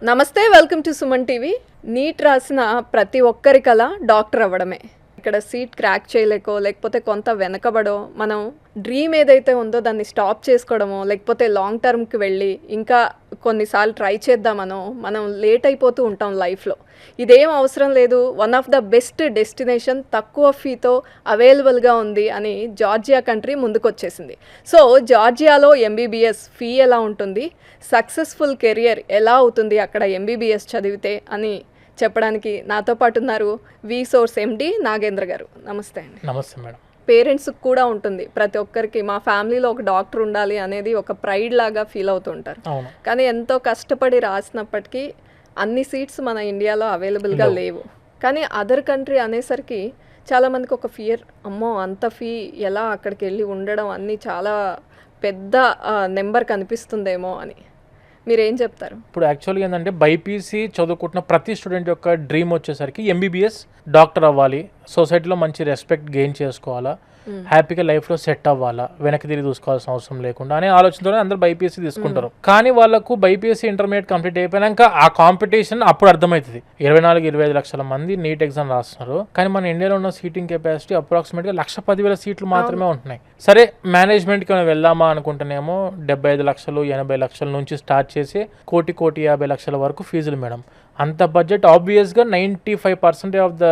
నమస్తే, welcome to Suman TV. NEET రాసిన ప్రతి ఒక్కరి కల డాక్టర్ అవ్వడమే. ఇక్కడ సీట్ క్రాక్ చేయలేకో లేకపోతే కొంత వెనకబడో మనం డ్రీమ్ ఏదైతే ఉందో దాన్ని స్టాప్ చేసుకోవడమో లేకపోతే లాంగ్ టర్మ్కి వెళ్ళి ఇంకా కొన్నిసార్లు ట్రై చేద్దామనో మనం లేట్ అయిపోతూ ఉంటాం లైఫ్లో. ఇదేం అవసరం లేదు, one of the best destination తక్కువ ఫీతో అవైలబుల్గా ఉంది అని జార్జియా కంట్రీ ముందుకొచ్చేసింది. సో జార్జియాలో ఎంబీబీఎస్ ఫీ ఎలా ఉంటుంది, సక్సెస్ఫుల్ కెరియర్ ఎలా అవుతుంది అక్కడ ఎంబీబీఎస్ చదివితే అని చెప్పడానికి నాతో పాటు ఉన్నారు వి సోర్స్ ఎండి నాగేంద్ర గారు. నమస్తే అండి. నమస్తే మేడం. పేరెంట్స్కి కూడా ఉంటుంది, ప్రతి ఒక్కరికి మా ఫ్యామిలీలో ఒక డాక్టర్ ఉండాలి అనేది ఒక ప్రైడ్ లాగా ఫీల్ అవుతుంటారు. కానీ ఎంతో కష్టపడి రాసినప్పటికీ అన్ని సీట్స్ మన ఇండియాలో అవైలబుల్గా లేవు. కానీ అదర్ కంట్రీ అనేసరికి చాలామందికి ఒక ఫియర్, అమ్మో అంత ఫీ ఎలా అక్కడికి వెళ్ళి ఉండడం అన్నీ చాలా పెద్ద నెంబర్ కనిపిస్తుందేమో అని. మీరేం చెప్తారు? ఇప్పుడు యాక్చువల్గా ఏంటంటే బైపీసీ చదువుకుంటున్న ప్రతి స్టూడెంట్ యొక్క డ్రీమ్ వచ్చేసరికి ఎంబీబీఎస్ డాక్టర్ అవ్వాలి, సొసైటీలో మంచి రెస్పెక్ట్ గెయిన్ చేసుకోవాలా, హ్యాపీగా లైఫ్లో సెట్ అవ్వాలా, వెనక్కి తిరిగి చూసుకోవాల్సిన అవసరం లేకుండా అనే ఆలోచనతోనే అందరూ బైపీఎస్సీ తీసుకుంటారు. కానీ వాళ్ళకు బైపీఎస్సీ ఇంటర్మీడియట్ కంప్లీట్ అయిపోయాక ఆ కాంపిటీషన్ అప్పుడు అర్థమవుతుంది. 24-25 లక్షల మంది నీట్ ఎగ్జామ్ రాస్తున్నారు. కానీ మన ఇండియాలో ఉన్న సీటింగ్ కెపాసిటీ అప్రాక్సిమేట్గా 1,10,000 సీట్లు మాత్రమే ఉంటున్నాయి. సరే మేనేజ్మెంట్కి వెళ్దామా అనుకుంటేనేమో 75 లక్షలు 80 లక్షల నుంచి స్టార్ట్ చేసి 1,50 లక్షల వరకు ఫీజులు మేడం. అంత బడ్జెట్ ఆబ్వియస్గా 95% of the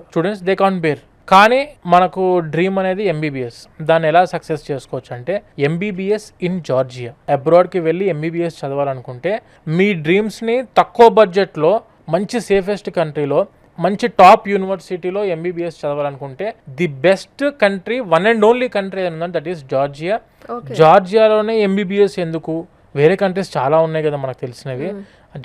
students they can't bear. కానీ మనకు డ్రీమ్ అనేది ఎంబీబీఎస్. దాన్ని ఎలా సక్సెస్ చేసుకోవచ్చు అంటే ఎంబీబీఎస్ ఇన్ జార్జియా. అబ్రాడ్కి వెళ్ళి ఎంబీబీఎస్ చదవాలనుకుంటే మీ డ్రీమ్స్ని తక్కువ బడ్జెట్లో మంచి సేఫెస్ట్ కంట్రీలో మంచి టాప్ యూనివర్సిటీలో ఎంబీబీఎస్ చదవాలనుకుంటే the best country, one and only country ఏదైనా దట్ ఈస్ జార్జియా. జార్జియాలోనే ఎంబీబీఎస్ ఎందుకు, వేరే కంట్రీస్ చాలా ఉన్నాయి కదా మనకు తెలిసినవి.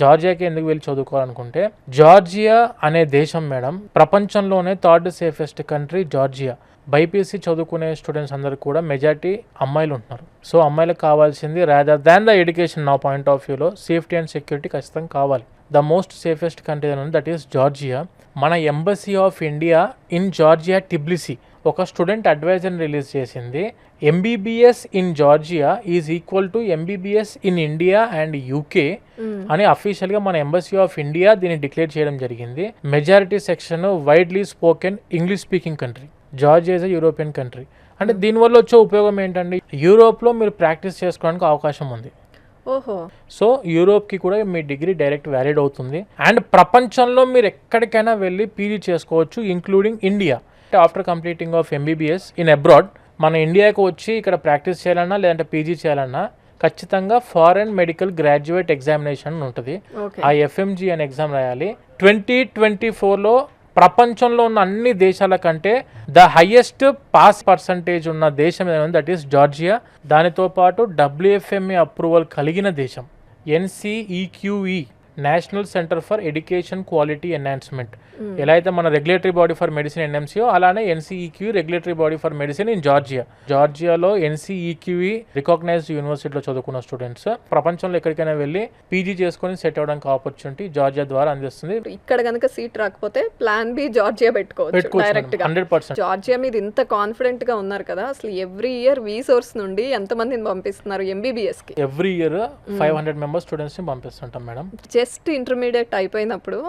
జార్జియాకి ఎందుకు వెళ్ళి చదువుకోవాలనుకుంటే జార్జియా అనే దేశం మేడం ప్రపంచంలోనే third safest country Georgia. BiPC చదువుకునే స్టూడెంట్స్ అందరు కూడా మెజారిటీ అమ్మాయిలు ఉంటున్నారు. సో అమ్మాయిలకు కావాల్సింది రాదర్ దాన్ ద ఎడ్యుకేషన్ నా పాయింట్ ఆఫ్ వ్యూలో సేఫ్టీ అండ్ సెక్యూరిటీ ఖచ్చితంగా కావాలి. ద మోస్ట్ సేఫెస్ట్ కంట్రీ అని దట్ ఈస్ జార్జియా. మన embassy of India in Georgia టిబ్లిసీ ఒక స్టూడెంట్ అడ్వైజర్ని రిలీజ్ చేసింది. MBBS in Georgia is equal to MBBS in India and UK అని అఫీషియల్గా మన ఎంబసీ ఆఫ్ ఇండియా దీన్ని డిక్లేర్ చేయడం జరిగింది. Majority section widely spoken English speaking country. Georgia is a European country. అంటే దీనివల్ల వచ్చే ఉపయోగం ఏంటండి, యూరోప్లో మీరు ప్రాక్టీస్ చేసుకోవడానికి అవకాశం ఉంది. సో యూరోప్కి కూడా మీ డిగ్రీ డైరెక్ట్ వ్యాలిడ్ అవుతుంది. అండ్ ప్రపంచంలో మీరు ఎక్కడికైనా వెళ్ళి పీజీ చేసుకోవచ్చు, including India. After completing of MBBS in abroad మన ఇండియాకు వచ్చి ఇక్కడ ప్రాక్టీస్ చేయాలన్నా లేదంటే పీజీ చేయాలన్నా ఖచ్చితంగా ఫారెన్ మెడికల్ గ్రాడ్యుయేట్ ఎగ్జామినేషన్ ఉంటుంది. ఆ ఎఫ్ఎంజీ అనే ఎగ్జామ్ రాయాలి. 2024లో ప్రపంచంలో ఉన్న అన్ని దేశాల కంటే ద హైయెస్ట్ పాస్ పర్సంటేజ్ ఉన్న దేశం ఏదైనా దట్ ఈస్ జార్జియా. దానితో పాటు WFMA అప్రూవల్ కలిగిన దేశం. NCEQE national centre for education quality enhancement. ఎలా అయితే మన regulatory body for medicine NMCO అలానే NCEQE regulatory body for medicine in Georgia. జార్జియాలో NCEQE రికగ్నైజ్డ్ యూనివర్సిటీలో చదువుకున్న స్టూడెంట్స్ ప్రపంచంలో ఎక్కడికైనా వెళ్ళి పీజీ చేసుకుని సెట్ అవ్వడానికి ఆపర్చునిటీ జార్జియా ద్వారా అందిస్తుంది. ఇక్కడ కనుక సీట్ రాకపోతే ప్లాన్ బి జార్జియా పెట్టుకోవచ్చు డైరెక్ట్ గా. 100%. జార్జియా మీద ఇంత కాన్ఫిడెంట్ గా ఉన్నారు కదా, అసలు ఎవ్రీ ఇయర్ వి సోర్స్ నుండి ఎంత మందిని పంపిస్తున్నారు ఎంబీబీఎస్ కి? ఎవ్రీ ఇయర్ 500 మెంబర్స్ స్టూడెంట్స్ ని పంపిస్తుంటాం మేడం. జస్ట్ ఇంటర్మీడియట్ అయిపోయినప్పుడు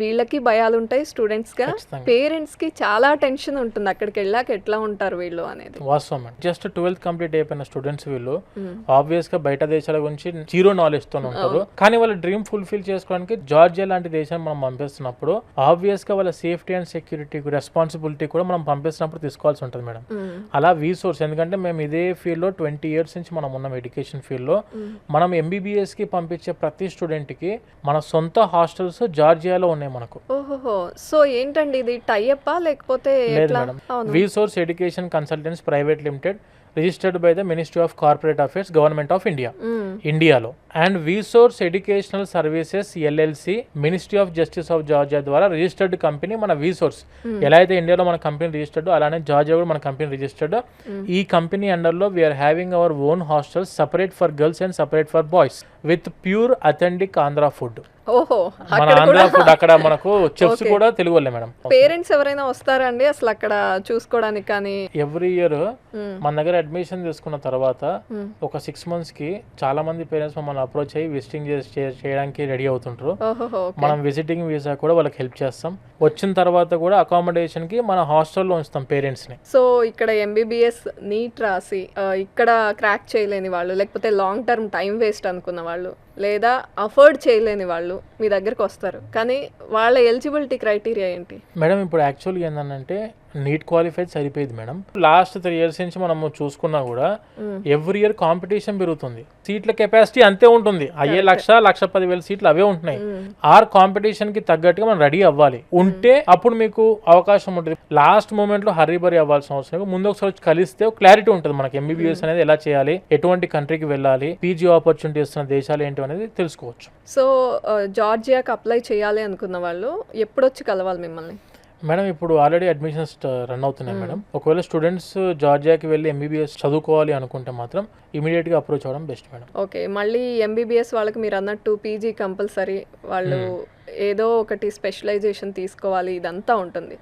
వీళ్ళకి భయాలు ఉంటాయి స్టూడెంట్స్ గా, పేరెంట్స్ కి చాలా టెన్షన్ ఉంటుంది అక్కడికి వెళ్ళాక ఎట్లా ఉంటారు వీళ్ళు అనేది. వాస్తవం. జస్ట్ 12th కంప్లీట్ అయిపోయిన స్టూడెంట్స్ వీళ్ళు ఆబ్వియస్ గా బయట దేశాల గురించి జీరో నాలెడ్జ్ తో ఉంటారు. కానీ వాళ్ళ డ్రీమ్ ఫుల్ఫిల్ చేసుకోవడానికి జార్జియా లాంటి దేశాన్ని మనం పంపిస్తున్నప్పుడు ఆబ్వియస్ గా వాళ్ళ సేఫ్టీ అండ్ సెక్యూరిటీ రెస్పాన్సిబిలిటీ కూడా మనం పంపిస్తున్నప్పుడు తీసుకోవాల్సి ఉంటుంది మేడం. అలా వి సోర్స్, ఎందుకంటే మేము ఇదే ఫీల్డ్ లో 20 years నుంచి మనం ఉన్నాం ఎడ్యుకేషన్ ఫీల్డ్ లో. మనం ఎంబీబీఎస్ కి పంపించే ప్రతి స్టూడెంట్ కి మన సొంత హాస్టల్స్ జార్జియాలో ఉన్నాయి మనకు. ఓహో, సో ఏంటండి ఇది టైఅప్ లేకపోతే లేదు madam. V Source education consultants private limited registered by the ministry of corporate affairs government of India ఇండియాలో. And V Source educational services LLC ministry of justice of Georgia ద్వారా registered company మన V source. ఎలా అయితే ఇండియాలో మన company registered అలానే Georgia కూడా మన కంపెనీ రిజిస్టర్డ్. ఈ కంపెనీ అండర్లో we are having our own hostels separate for girls and separate for boys with pure authentic Andhra food. ఓహో, మన ఆంధ్ర ఫుడ్ అక్కడ మనకు చెఫ్స్ కూడా తెలుగు వాళ్ళే మేడం. పేరెంట్స్ ఎవరైనా వస్తారా అండి అసలు అక్కడ చూసుకోవడానికి? కానీ ఎవ్రీ ఇయర్ మన దగ్గర అడ్మిషన్ తీసుకున్న తర్వాత ఒక 6 months కి చాలా మంది పేరెంట్స్ మమ్మల్ని అప్రోచ్ అయ్యి విజిటింగ్ చేయడానికి రెడీ అవుతుంటారు. ఓహోహో! ఓకే. మనం విజిటింగ్ వీసా కూడా వాళ్ళకి హెల్ప్ చేస్తాం. వచ్చిన తర్వాత కూడా అకామిడేషన్కి మన హాస్టల్లో ఉంచుతాం పేరెంట్స్ని. సో ఇక్కడ ఎంబీబీఎస్ నీట్ రాసి ఇక్కడ క్రాక్ చేయలేని వాళ్ళు, లేకపోతే లాంగ్ టర్మ్ టైం వేస్ట్ అనుకున్న వాళ్ళు, లేదా అఫోర్డ్ చేయలేని వాళ్ళు మీ దగ్గరకు వస్తారు. కానీ వాళ్ళ ఎలిజిబిలిటీ క్రైటీరియా ఏంటి? మేడం ఇప్పుడు యాక్చువల్గా ఏంటంటే నీట్ క్వాలిఫైడ్ సరిపోయింది మేడం. లాస్ట్ 3 years నుంచి మనము చూసుకున్నా కూడా ఎవ్రీ ఇయర్ కాంపిటీషన్ పెరుగుతుంది. సీట్ల కెపాసిటీ అంతే ఉంటుంది. అయ్యే 1,10,000 సీట్లు అవే ఉంటున్నాయి. ఆర్ కాంపిటీషన్ కి తగ్గట్టుగా మనం రెడీ అవ్వాలి. ఉంటే అప్పుడు మీకు అవకాశం ఉంటుంది. లాస్ట్ మూమెంట్ లో హర్రీబరీ అవ్వాల్సిన అవసరం లేదు. ముందు ఒకసారి కలిస్తే క్లారిటీ ఉంటుంది మనకి ఎంబీబీఎస్ అనేది ఎలా చేయాలి, ఎటువంటి కంట్రీకి వెళ్ళాలి, పీజీ ఆపర్చునిటీ ఇస్తున్న దేశాలు ఏంటి అనేది తెలుసుకోవచ్చు. సో జార్జియాకి అప్లై చేయాలి అనుకున్న వాళ్ళు ఎప్పుడొచ్చి కలవాలి మిమ్మల్ని? మేడం ఇప్పుడు ఆల్రెడీ అడ్మిషన్స్ రన్ అవుతున్నాయి మేడం. ఒకవేళ స్టూడెంట్స్ జార్జియాకి వెళ్ళి ఎంబీబీఎస్ చదువుకోవాలి అనుకుంటే మాత్రం ఇమీడియట్గా అప్రోచ్ అవ్వడం బెస్ట్ మేడం. ఓకే. మళ్ళీ ఎంబీబీఎస్ వాళ్ళకి మీరు అన్నట్టు పీజీ కంపల్సరీ, వాళ్ళు ఏదో ఒకటి స్పెషలైజేషన్ తీసుకోవాలి, ఇదంతా ఉంటుంది.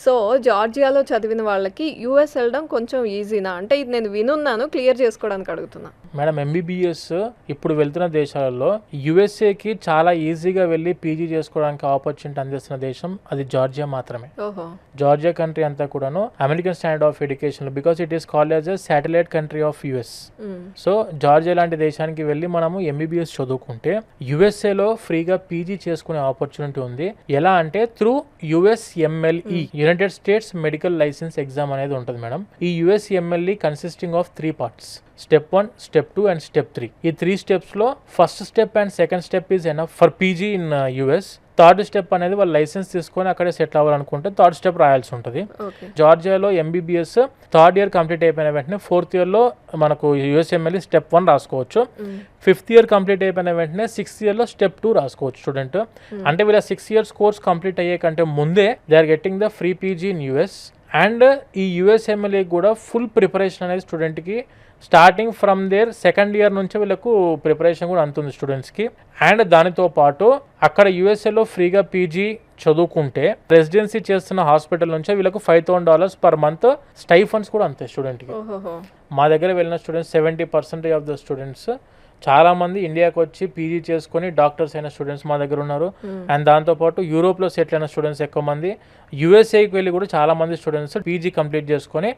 సో జార్జియాలో చదివిన వాళ్ళకి యూఎస్ వెళ్ళడం కొంచెం ఈజీనా? అంటే ఇది నేను వినున్నాను, క్లియర్ చేసుకోవడానికి అడుగుతున్నా. మేడం ఎంబీబీఎస్ ఇప్పుడు వెళ్తున్న దేశాలలో యుఎస్ఏకి చాలా ఈజీగా వెళ్ళి పీజీ చేసుకోవడానికి ఆపర్చునిటీ అందిస్తున్న దేశం అది జార్జియా మాత్రమే. ఓహో. జార్జియా కంట్రీ అంతా కూడాను American standard of education, because it is called as a satellite country of US. So Georgia లాంటి దేశానికి వెళ్ళి మనము ఎంబీబీఎస్ చదువుకుంటే యుఎస్ఏలో ఫ్రీగా పీజీ చేసుకునే ఆపర్చునిటీ ఉంది. ఎలా అంటే through USMLE, United states medical licence exam అనేది ఉంటుంది మేడం. ఈ USMLE consisting of 3 parts. Step 1, Step 2 and Step 3. ఈ 3 steps లో first step and second step is enough for PG in US. Third step అనేది వాళ్ళు లైసెన్స్ తీసుకొని అక్కడే settle అవ్వాలనుకుంటే థర్డ్ స్టెప్ రాయాల్సి ఉంటుంది. జార్జియాలో ఎంబీబీఎస్ 3rd year కంప్లీట్ అయిపోయిన వెంటనే 4th year లో మనకు USMLE Step 1 రాసుకోవచ్చు. 5th year కంప్లీట్ అయిపోయిన వెంటనే 6th year లో Step 2 రాసుకోవచ్చు స్టూడెంట్. అంటే వీళ్ళ 6 years కోర్స్ కంప్లీట్ అయ్యే కంటే ముందే they are getting the free PG in US. And ఈ USMLE కూడా ఫుల్ ప్రిపరేషన్ అనేది స్టూడెంట్కి starting from there 2nd year నుంచి వీళ్ళకు ప్రిపరేషన్ కూడా అంతుంది స్టూడెంట్స్కి. అండ్ దానితో పాటు అక్కడ యుఎస్ఏలో ఫ్రీగా పీజీ చదువుకుంటే రెసిడెన్సీ చేస్తున్న హాస్పిటల్ నుంచే వీళ్ళకు $5,000 per month స్టైఫండ్స్ కూడా అంతే స్టూడెంట్కి. మా దగ్గర వెళ్ళిన స్టూడెంట్స్ 70% ఆఫ్ ద స్టూడెంట్స్ చాలా మంది ఇండియాకి వచ్చి పీజీ చేసుకొని డాక్టర్స్ అయిన స్టూడెంట్స్ మా దగ్గర ఉన్నారు. అండ్ దాంతోపాటు యూరోప్లో సెటిల్ అయిన స్టూడెంట్స్ ఎక్కువ మంది, యుఎస్ఏకి వెళ్ళి కూడా చాలా మంది స్టూడెంట్స్ పీజీ కంప్లీట్ చేసుకొని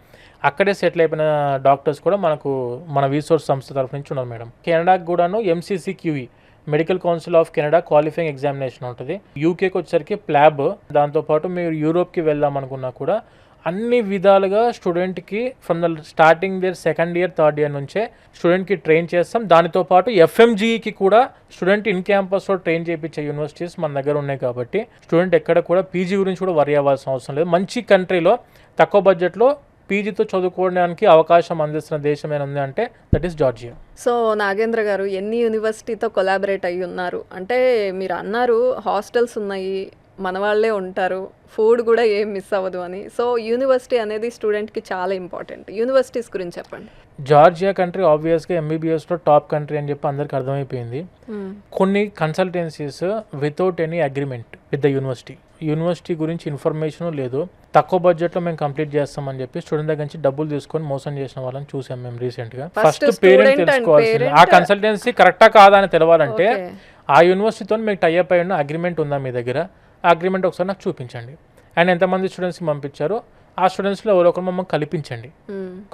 అక్కడే సెటిల్ అయిపోయిన డాక్టర్స్ కూడా మనకు మన వీసోర్స్ సంస్థ తరఫు నుంచి ఉన్నారు మేడం. కెనడాకి కూడాను MCCQE, medical council of Canada qualifying examination ఉంటుంది. యూకేకి వచ్చేసరికి ప్లాబ్. దాంతోపాటు మీరు యూరోప్కి వెళ్దాం అనుకున్నా కూడా అన్ని విధాలుగా స్టూడెంట్కి from the starting there 2nd year 3rd year నుంచే స్టూడెంట్కి ట్రైన్ చేస్తాం. దానితో పాటు FMGEకి కూడా స్టూడెంట్ ఇన్ క్యాంపస్లో ట్రైన్ చేయించే యూనివర్సిటీస్ మన దగ్గర ఉన్నాయి. కాబట్టి స్టూడెంట్ ఎక్కడ కూడా పీజీ గురించి కూడా వరి అవ్వాల్సిన అవసరం లేదు. మంచి కంట్రీలో తక్కువ బడ్జెట్లో పీజీతో చదువుకోవడానికి అవకాశం అందిస్తున్న దేశం ఏముంది అంటే that is Georgia. So Nagendra గారు ఎన్ని యూనివర్సిటీతో కొలాబరేట్ అయ్యి ఉన్నారు? అంటే మీరు అన్నారు హాస్టల్స్ ఉన్నాయి, మన వాళ్ళే ఉంటారు, ఫుడ్ కూడా ఏం మిస్ అవ్వదు అని. సో యూనివర్సిటీ అనేది స్టూడెంట్కి చాలా ఇంపార్టెంట్. యూనివర్సిటీస్ గురించి చెప్పండి. జార్జియా కంట్రీ ఆబ్వియస్గా ఎంబీబీఎస్లో టాప్ కంట్రీ అని చెప్పి అందరికి అర్థమైపోయింది. కొన్ని consultancies without any agreement with the university గురించి ఇన్ఫర్మేషన్ లేదు, తక్కువ బడ్జెట్లో మేము కంప్లీట్ చేస్తామని చెప్పి స్టూడెంట్ దగ్గర నుంచి డబ్బులు తీసుకొని మోసం చేసిన వాళ్ళని చూసాం మేము రీసెంట్గా. ఫస్ట్ పేరెంట్ తెలుసుకోవాల్సింది ఆ కన్సల్టెన్సీ కరెక్టా కాదా అని తెలవాలంటే ఆ యూనివర్సిటీతో మీకు టైఅప్ అయి ఉన్న అగ్రిమెంట్ ఉందా మీ దగ్గర, ఆ అగ్రిమెంట్ ఒకసారి నాకు చూపించండి. అండ్ ఎంతమంది స్టూడెంట్స్కి పంపించారో ఆ స్టూడెంట్స్లో ఎవరో ఒకరు మమ్మల్ని కల్పించండి,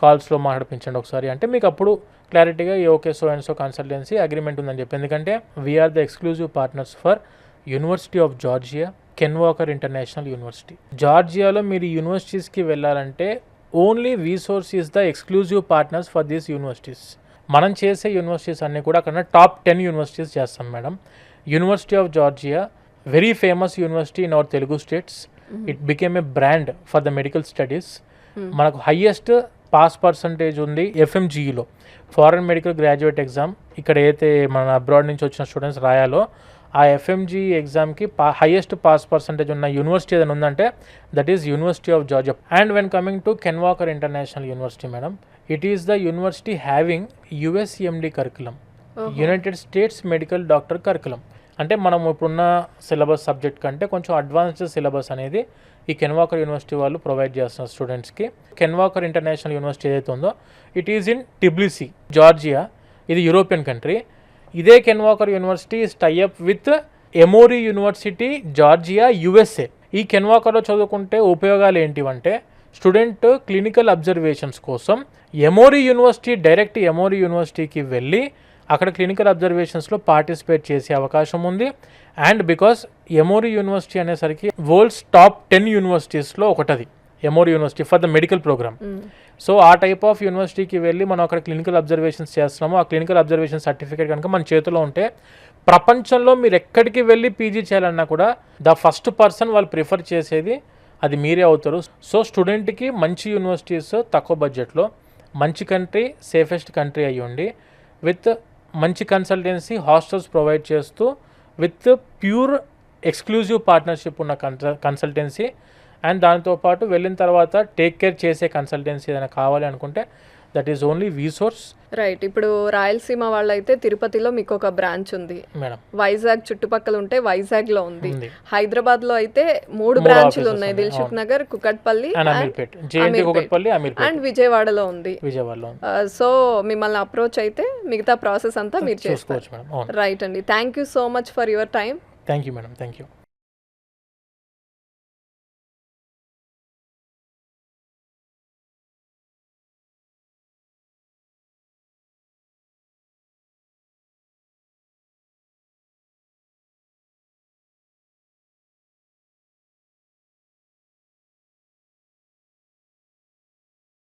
కాల్స్లో మాట్లాడిపించండి ఒకసారి. అంటే మీకు అప్పుడు క్లారిటీగా okay so and so consultancy agreement ఉందని చెప్పి. ఎందుకంటే we are the exclusive partners for university of Georgia, Ken Walker international university. జార్జియాలో మీరు యూనివర్సిటీస్కి వెళ్ళాలంటే only VSource is the exclusive partners for these universities. మనం చేసే యూనివర్సిటీస్ అన్నీ కూడా అక్కడ టాప్ 10 యూనివర్సిటీస్ చేస్తాం madam. University of Georgia very famous university in our Telugu states. It became a brand for the medical studies. మనకు హైయెస్ట్ పాస్ పర్సంటేజ్ ఉంది FMGEలో, foreign medical graduate exam. ఇక్కడ అయితే మన అబ్రాడ్ నుంచి వచ్చిన స్టూడెంట్స్ రాయాలో ఆ FMGE ఎగ్జామ్కి హైయెస్ట్ పాస్ పర్సంటేజ్ ఉన్న యూనివర్సిటీ ఏదైనా ఉందంటే that is university of Georgia. And when coming to can Walker international university madam, it is the university having USMD curriculum, United states medical doctor curriculum. అంటే మనం ఇప్పుడున్న syllabus subject కంటే కొంచెం advanced syllabus అనేది ఈ can walker university వాళ్ళు provide చేస్తున్నారు స్టూడెంట్స్కి. కెన్ వాకర్ ఇంటర్నేషనల్ యూనివర్సిటీ ఏదైతే ఉందో ఇట్ ఈజ్ ఇన్ టిబ్లిసీ, జార్జియా. ఇది యూరోపియన్ కంట్రీ. ఇదే can walker university is tie up with Emory university Georgia USA. ఈ కెన్ వాకర్లో చదువుకుంటే ఉపయోగాలు ఏంటివంటే స్టూడెంట్ క్లినికల్ అబ్జర్వేషన్స్ కోసం ఎమోరీ యూనివర్సిటీ డైరెక్ట్ ఎమోరీ యూనివర్సిటీకి వెళ్ళి అక్కడ క్లినికల్ అబ్జర్వేషన్స్లో పార్టిసిపేట్ చేసే అవకాశం ఉంది. అండ్ బికాస్ ఎమోరీ యూనివర్సిటీ అనేసరికి world's top 10 యూనివర్సిటీస్లో ఒకటది Emory university for the medical program. So ఆ టైప్ ఆఫ్ యూనివర్సిటీకి వెళ్ళి మనం అక్కడ క్లినికల్ అబ్జర్వేషన్స్ చేస్తున్నాము. ఆ క్లినికల్ అబ్జర్వేషన్ సర్టిఫికేట్ కనుక మన చేతిలో ఉంటే ప్రపంచంలో మీరు ఎక్కడికి వెళ్ళి పీజీ చేయాలన్నా కూడా ద ఫస్ట్ పర్సన్ వాళ్ళు ప్రిఫర్ చేసేది అది మీరే అవుతారు. సో స్టూడెంట్కి మంచి యూనివర్సిటీస్ తక్కువ బడ్జెట్లో మంచి కంట్రీ సేఫెస్ట్ కంట్రీ అయ్యి ఉండి విత్ మంచి కన్సల్టెన్సీ హాస్టల్స్ ప్రొవైడ్ చేస్తూ విత్ ప్యూర్ ఎక్స్క్లూజివ్ పార్ట్నర్షిప్ ఉన్న కన్సల్టెన్సీ అండ్ దాంతోపాటు వెళ్ళిన తర్వాత టేక్ కేర్ చేసే కన్సల్టెన్సీ ఏదైనా కావాలి అనుకుంటే దట్ ఈస్ ఓన్లీ వీసోర్స్. రైట్. ఇప్పుడు రాయలసీమ వాళ్ళైతే తిరుపతిలో మీకు ఒక బ్రాంచ్ ఉంది మేడం, వైజాగ్ చుట్టుపక్కల ఉంటే వైజాగ్ లో ఉంది, ఉంది. హైదరాబాద్ లో అయితే 3 బ్రాంచ్లు ఉన్నాయి, Dilsukh Nagar, Kukatpally and Ameerpet, JNT Kukatpally, Ameerpet and విజయవాడలో ఉంది. విజయవాడలో సో మిమ్మల్ని అప్రోచ్ అయితే మిగతా ప్రాసెస్ అంతా మీరు చూసుకోవచ్చు మేడం. రైట్ అండి. Thank you so much for your time. Thank you madam, thank you.